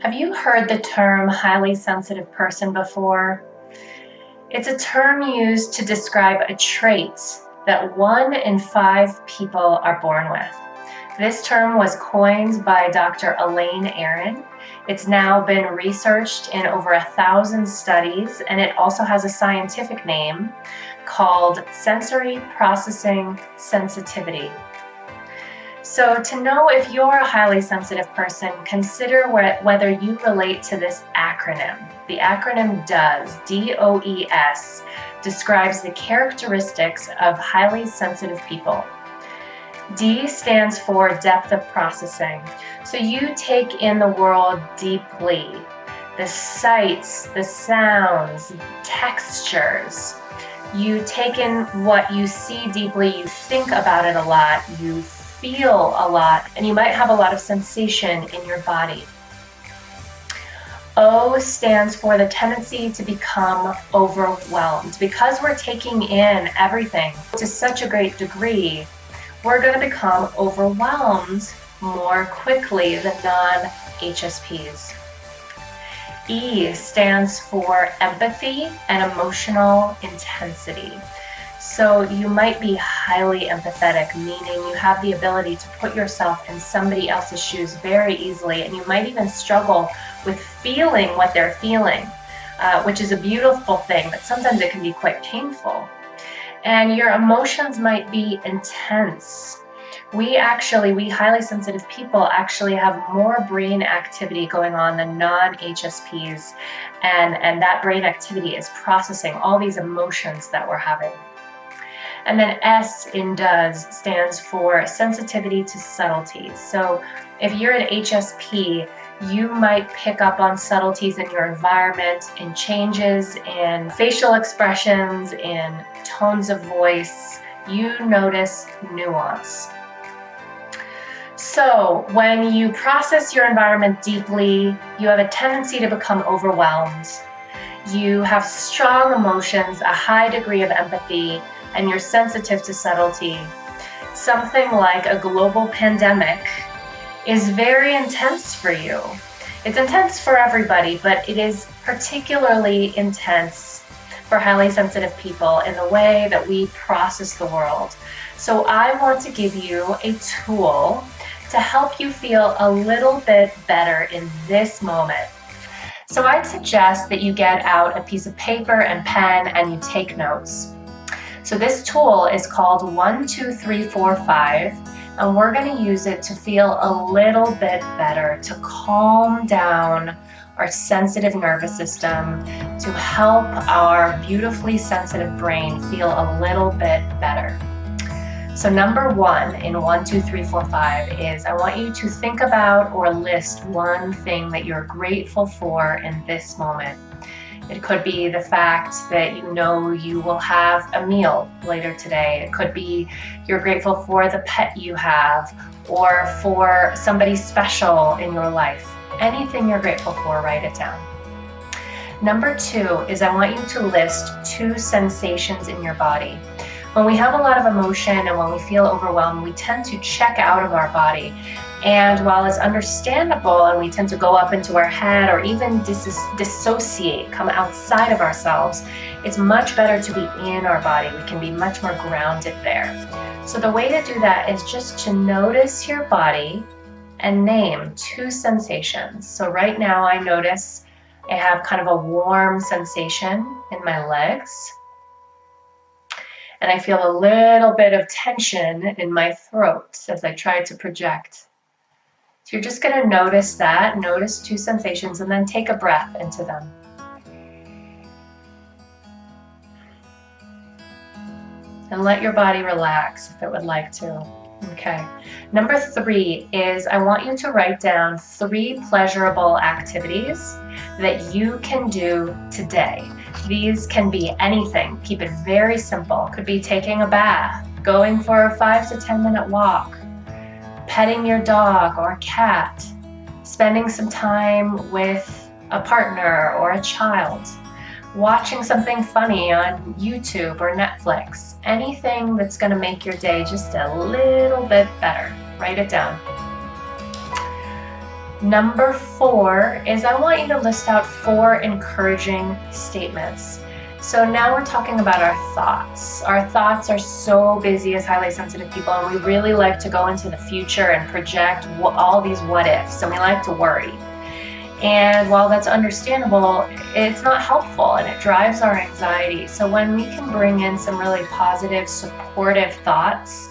Have you heard the term highly sensitive person before? It's a term used to describe a trait that 1 in 5 people are born with. This term was coined by Dr. Elaine Aron. It's now been researched in over 1,000 studies, and it also has a scientific name called sensory processing sensitivity. So to know if you're a highly sensitive person, consider whether you relate to this acronym. The acronym DOES, D-O-E-S, describes the characteristics of highly sensitive people. D stands for depth of processing. So you take in the world deeply, the sights, the sounds, textures. You take in what you see deeply, you think about it a lot, you feel a lot, and you might have a lot of sensation in your body. O stands for the tendency to become overwhelmed. Because we're taking in everything to such a great degree, we're going to become overwhelmed more quickly than non-HSPs. E stands for empathy and emotional intensity. So you might be highly empathetic, meaning you have the ability to put yourself in somebody else's shoes very easily, and you might even struggle with feeling what they're feeling, which is a beautiful thing, but sometimes it can be quite painful. And your emotions might be intense. We highly sensitive people actually have more brain activity going on than non-HSPs, and that brain activity is processing all these emotions that we're having. And then S in DOES stands for sensitivity to subtleties. So if you're an HSP, you might pick up on subtleties in your environment, in changes in facial expressions, in tones of voice. You notice nuance. So when you process your environment deeply, you have a tendency to become overwhelmed. You have strong emotions, a high degree of empathy, and you're sensitive to subtlety. Something like a global pandemic is very intense for you. It's intense for everybody, but it is particularly intense for highly sensitive people in the way that we process the world. So I want to give you a tool to help you feel a little bit better in this moment. So I'd suggest that you get out a piece of paper and pen and you take notes. So this tool is called 1, 2, 3, 4, 5, and we're going to use it to feel a little bit better, to calm down our sensitive nervous system, to help our beautifully sensitive brain feel a little bit better. So number 1 in 1, 2, 3, 4, 5 is I want you to think about or list one thing that you're grateful for in this moment. It could be the fact that you know you will have a meal later today. It could be you're grateful for the pet you have or for somebody special in your life. Anything you're grateful for, write it down. Number 2 is I want you to list 2 sensations in your body. When we have a lot of emotion and when we feel overwhelmed, we tend to check out of our body. And while it's understandable and we tend to go up into our head or even dissociate, come outside of ourselves, it's much better to be in our body. We can be much more grounded there. So the way to do that is just to notice your body and name 2 sensations. So right now I notice I have kind of a warm sensation in my legs. And I feel a little bit of tension in my throat as I try to project. So you're just going to notice that, notice 2 sensations, and then take a breath into them. And let your body relax if it would like to. Okay. Number 3 is I want you to write down 3 pleasurable activities that you can do today. These can be anything. Keep it very simple. Could be taking a bath, going for a 5 to 10 minute walk, petting your dog or cat, spending some time with a partner or a child, watching something funny on YouTube or Netflix, anything that's going to make your day just a little bit better. Write it down. Number 4 is I want you to list out 4 encouraging statements. So now we're talking about our thoughts. Our thoughts are so busy as highly sensitive people, and we really like to go into the future and project all these what ifs, and we like to worry. And while that's understandable, it's not helpful and it drives our anxiety. So when we can bring in some really positive, supportive thoughts,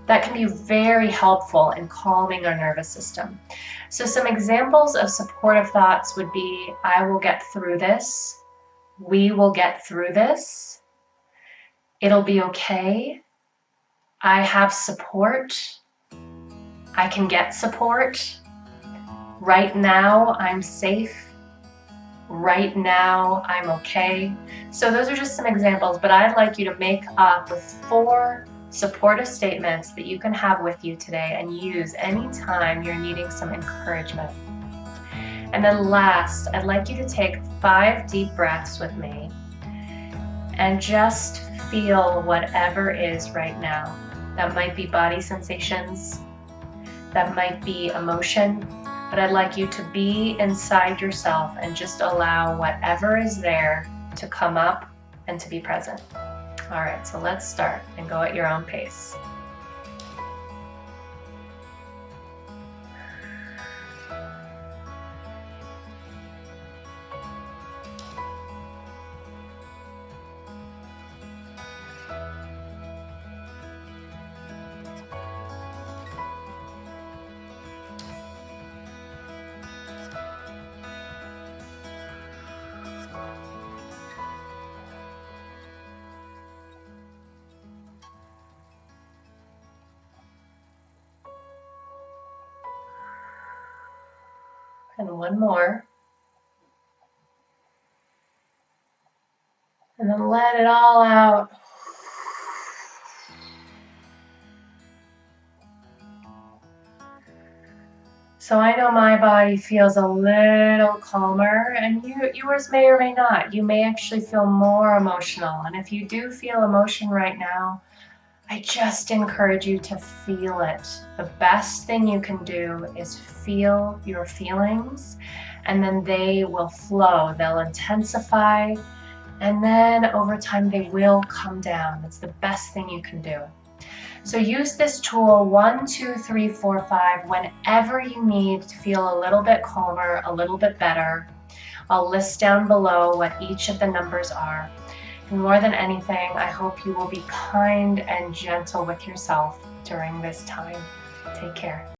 that can be very helpful in calming our nervous system. So some examples of supportive thoughts would be, I will get through this. We will get through this. It'll be okay. I have support. I can get support. Right now, I'm safe. Right now, I'm okay. So those are just some examples, but I'd like you to make up with 4 supportive statements that you can have with you today and use anytime you're needing some encouragement. And then last, I'd like you to take 5 deep breaths with me and just feel whatever is right now. That might be body sensations, that might be emotion, but I'd like you to be inside yourself and just allow whatever is there to come up and to be present. All right, so let's start and go at your own pace. And one more. And then let it all out. So I know my body feels a little calmer, and yours may or may not. You may actually feel more emotional. And if you do feel emotion right now, I just encourage you to feel it. The best thing you can do is feel your feelings, and then they will flow. They'll intensify, and then over time they will come down. It's the best thing you can do. So use this tool 1, 2, 3, 4, 5 whenever you need to feel a little bit calmer, a little bit better. I'll list down below what each of the numbers are. And more than anything, I hope you will be kind and gentle with yourself during this time. Take care.